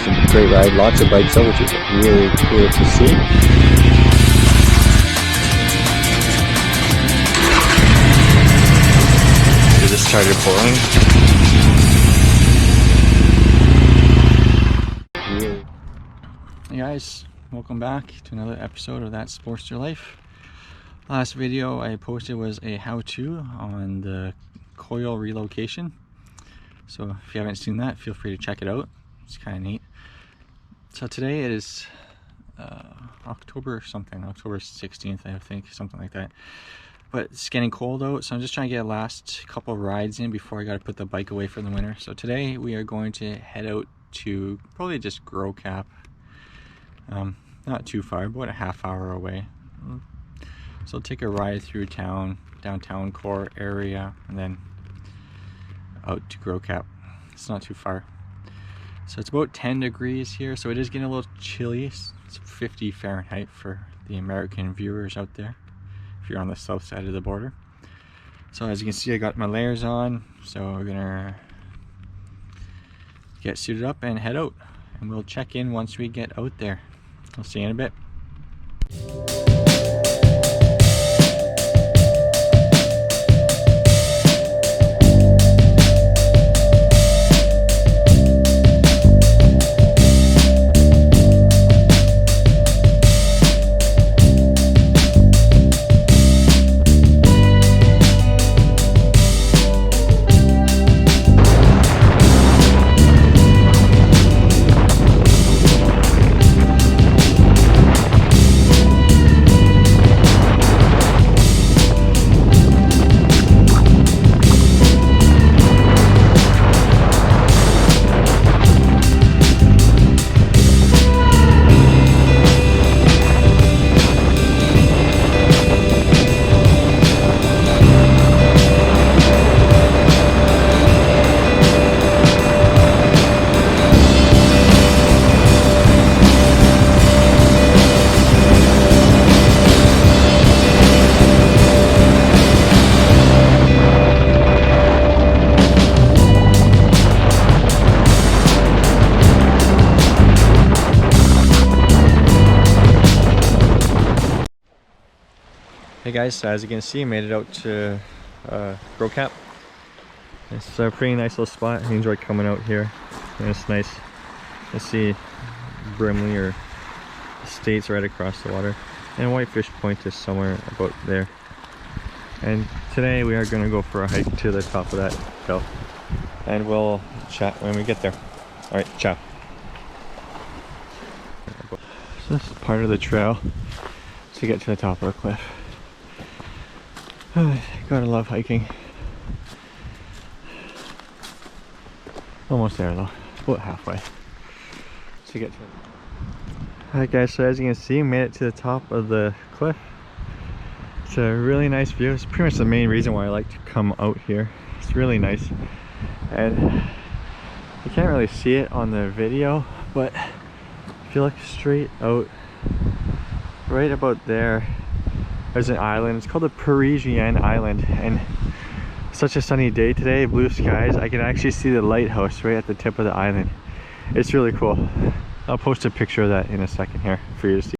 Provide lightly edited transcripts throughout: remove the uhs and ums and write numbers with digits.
just a great ride. Lots of bikes out, which is really cool to see. It just started pouring. Hey guys, welcome back to another episode of That Sportster Life. Last video I posted was a how-to on the coil relocation. So if you haven't seen that, feel free to check it out. It's kind of neat. So today it is October 16th, I think, something like that. But it's getting cold out, so I'm just trying to get a last couple of rides in before I got to put the bike away for the winter. So today we are going to head out to probably just Gros. Not too far, about a half hour away. So I'll take a ride through town, downtown core area, and then out to Gros. It's not too far. So it's about 10 degrees here, so it is getting a little chilly. It's 50 Fahrenheit for the American viewers out there, if you're on the south side of the border. So as you can see, I got my layers on, so we're gonna get suited up and head out, and we'll check in once we get out there. I'll see you in a bit. Hey guys, so as you can see, made it out to Gros. It's a pretty nice little spot. I enjoy coming out here, and it's nice to see Brimley or the States right across the water, and Whitefish Point is somewhere about there. And today we are going to go for a hike to the top of that hill, and we'll chat when we get there. Alright, ciao. So this is part of the trail to get to the top of the cliff. Gotta love hiking. Almost there though, about halfway to get to it. Alright guys, so as you can see, made it to the top of the cliff. It's a really nice view. It's pretty much the main reason why I like to come out here. It's really nice, and you can't really see it on the video, but if you look straight out, right about there, there's an island. It's called the Parisienne Island, and such a sunny day today, blue skies. I can actually see the lighthouse right at the tip of the island. It's really cool. I'll post a picture of that in a second here for you to see.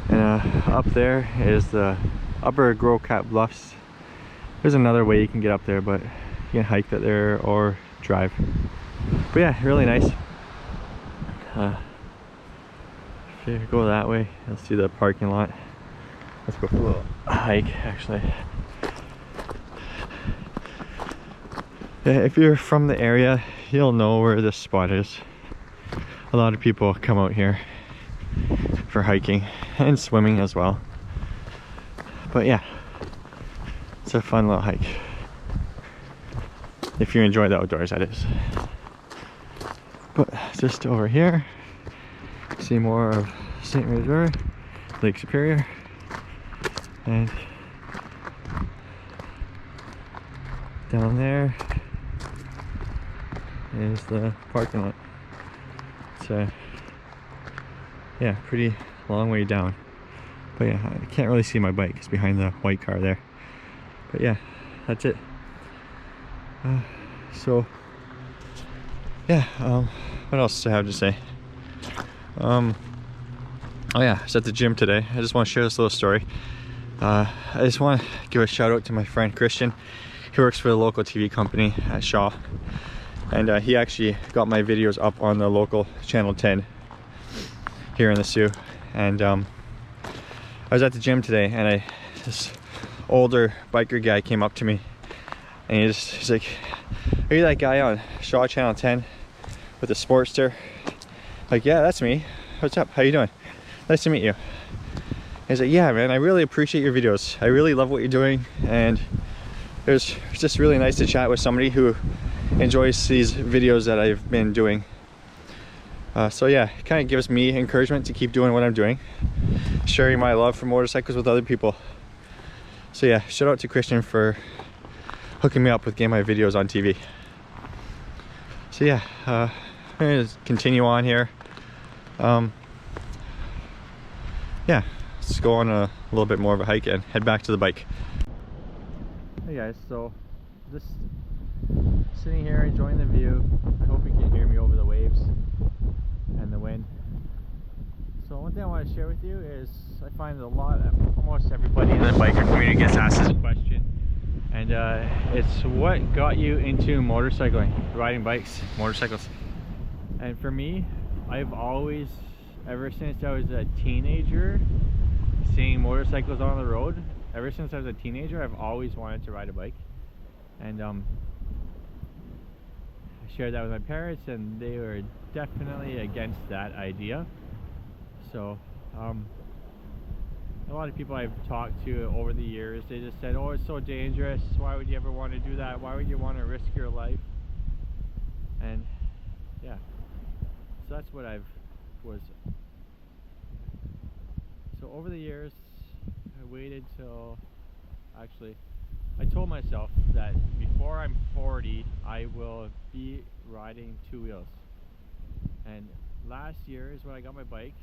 And up there is the upper Gros bluffs. There's another way you can get up there, but you can hike that there or drive. But yeah, really nice. If you go that way, you'll see the parking lot. Let's go for a little hike, actually. Yeah, if you're from the area, you'll know where this spot is. A lot of people come out here for hiking and swimming as well. But yeah, it's a fun little hike. If you enjoy the outdoors, that is. But just over here, see more of St. Marie, Lake Superior, and down there is the parking lot. So yeah, pretty long way down. But yeah, I can't really see my bike. It's behind the white car there. But yeah, that's it. So yeah, what else do I have to say? Oh yeah, I was at the gym today. I just want to share this little story. I just want to give a shout out to my friend Christian. He works for the local TV company at Shaw, and he actually got my videos up on the local channel 10 here in the Sioux. And I was at the gym today, and this older biker guy came up to me, and he's like, "Are you that guy on Shaw channel 10 with the Sportster?" Like, "Yeah, that's me. What's up? How you doing? Nice to meet you." He's like, "Yeah, man, I really appreciate your videos. I really love what you're doing, and it was just really nice to chat with somebody who enjoys these videos that I've been doing." So yeah, it kind of gives me encouragement to keep doing what I'm doing, sharing my love for motorcycles with other people. So yeah, shout out to Christian for hooking me up with getting my videos on TV. So yeah, I'm gonna continue on here. Yeah, let's go on a little bit more of a hike and head back to the bike. Hey guys, so just sitting here enjoying the view. I hope you can hear me over the waves and the wind. So one thing I want to share with you is I find that almost everybody in the biker community gets asked this question, and it's what got you into motorcycling, riding bikes, motorcycles. And for me, I've always, ever since I was a teenager, seeing motorcycles on the road, ever since I was a teenager, I've always wanted to ride a bike. And I shared that with my parents, and they were definitely against that idea. So a lot of people I've talked to over the years, they just said, "Oh, it's so dangerous. Why would you ever want to do that? Why would you want to risk your life?" And yeah, so that's what so over the years, I waited till, actually, I told myself that before I'm 40, I will be riding two wheels. And last year is when I got my bike.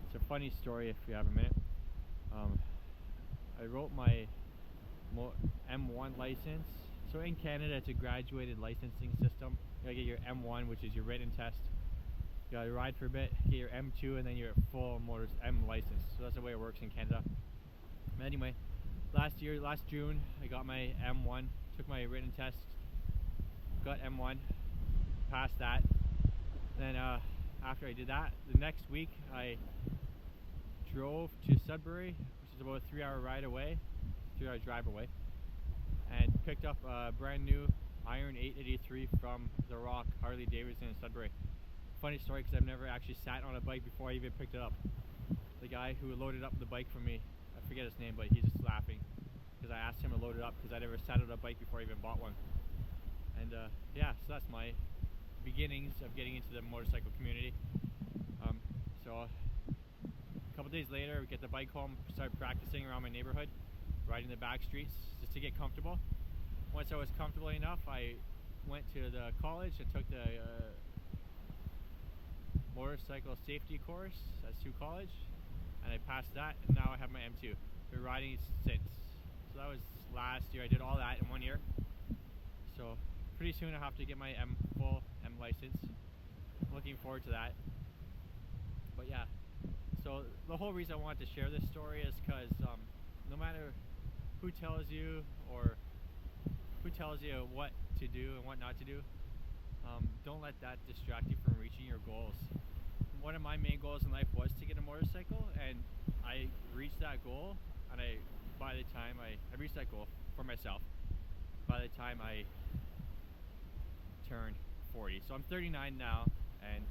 It's a funny story if you have a minute. I wrote my M1 license. So in Canada, it's a graduated licensing system. You gotta get your M1, which is your written test. You gotta ride for a bit, get your M2, and then your full M license. So that's the way it works in Canada. But anyway, last June, I got my M1, took my written test, got M1, passed that. Then after I did that, the next week I drove to Sudbury, which is about a 3-hour drive away, and picked up a brand new Iron 883 from The Rock, Harley Davidson in Sudbury. Funny story, because I've never actually sat on a bike before I even picked it up. The guy who loaded up the bike for me, I forget his name, but he's just laughing because I asked him to load it up because I never sat on a bike before I even bought one. And yeah, so that's my beginnings of getting into the motorcycle community. So a couple days later, we get the bike home, start practicing around my neighborhood, riding the back streets just to get comfortable. Once I was comfortable enough, I went to the college and took the motorcycle safety course at Sioux College, and I passed that, and now I have my M2. Been riding since. So that was last year. I did all that in 1 year. So pretty soon I'll have to get my full M license. I'm looking forward to that. But yeah, so the whole reason I wanted to share this story is because no matter who tells you what to do and what not to do, don't let that distract you from reaching your goals. One of my main goals in life was to get a motorcycle, and I reached that goal, and by the time I reached that goal for myself by the time I turned 40. So I'm 39 now, and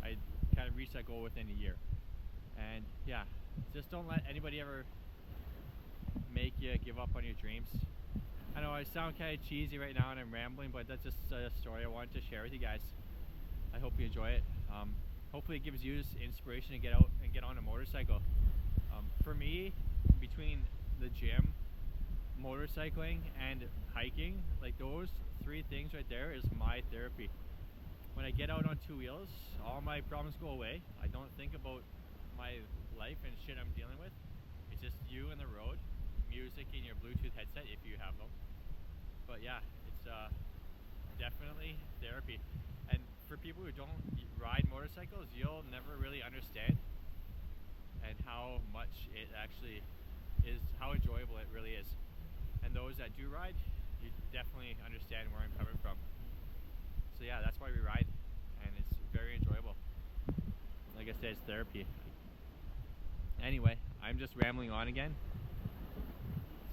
I kind of reached that goal within a year. And yeah, just don't let anybody ever make you give up on your dreams. I know I sound kind of cheesy right now and I'm rambling, but that's just a story I wanted to share with you guys. I hope you enjoy it. Hopefully it gives you inspiration to get out and get on a motorcycle. For me, between the gym, motorcycling, and hiking, like those three things right there is my therapy. When I get out on two wheels, all my problems go away. I don't think about my life and shit I'm dealing with. It's just you and the road, music, music in your Bluetooth headset if you have them. But yeah, it's definitely therapy. And for people who don't ride motorcycles, you'll never really understand and how much it actually is, how enjoyable it really is. And those that do ride, you definitely understand where I'm coming from. So yeah, that's why we ride, and it's very enjoyable. Like I said, it's therapy. Anyway, I'm just rambling on again.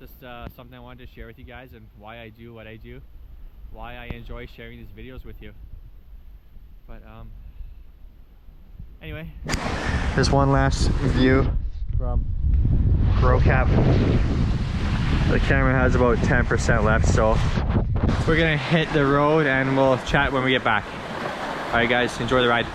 Just something I wanted to share with you guys, and why I do what I do, why I enjoy sharing these videos with you. But anyway, there's one last view from Gros. The camera has about 10% left, so we're gonna hit the road and we'll chat when we get back. All right guys, enjoy the ride.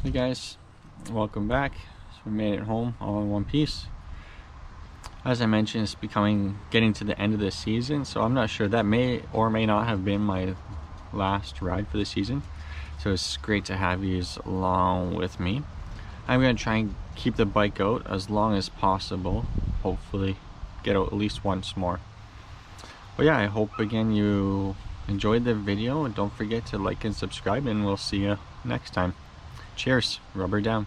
Hey guys, welcome back. So we made it home all in one piece. As I mentioned, it's getting to the end of the season, so I'm not sure, that may or may not have been my last ride for the season. So it's great to have you along with me. I'm going to try and keep the bike out as long as possible, hopefully get out at least once more. But yeah, I hope again you enjoyed the video, and don't forget to like and subscribe, and we'll see you next time. Cheers, rubber down.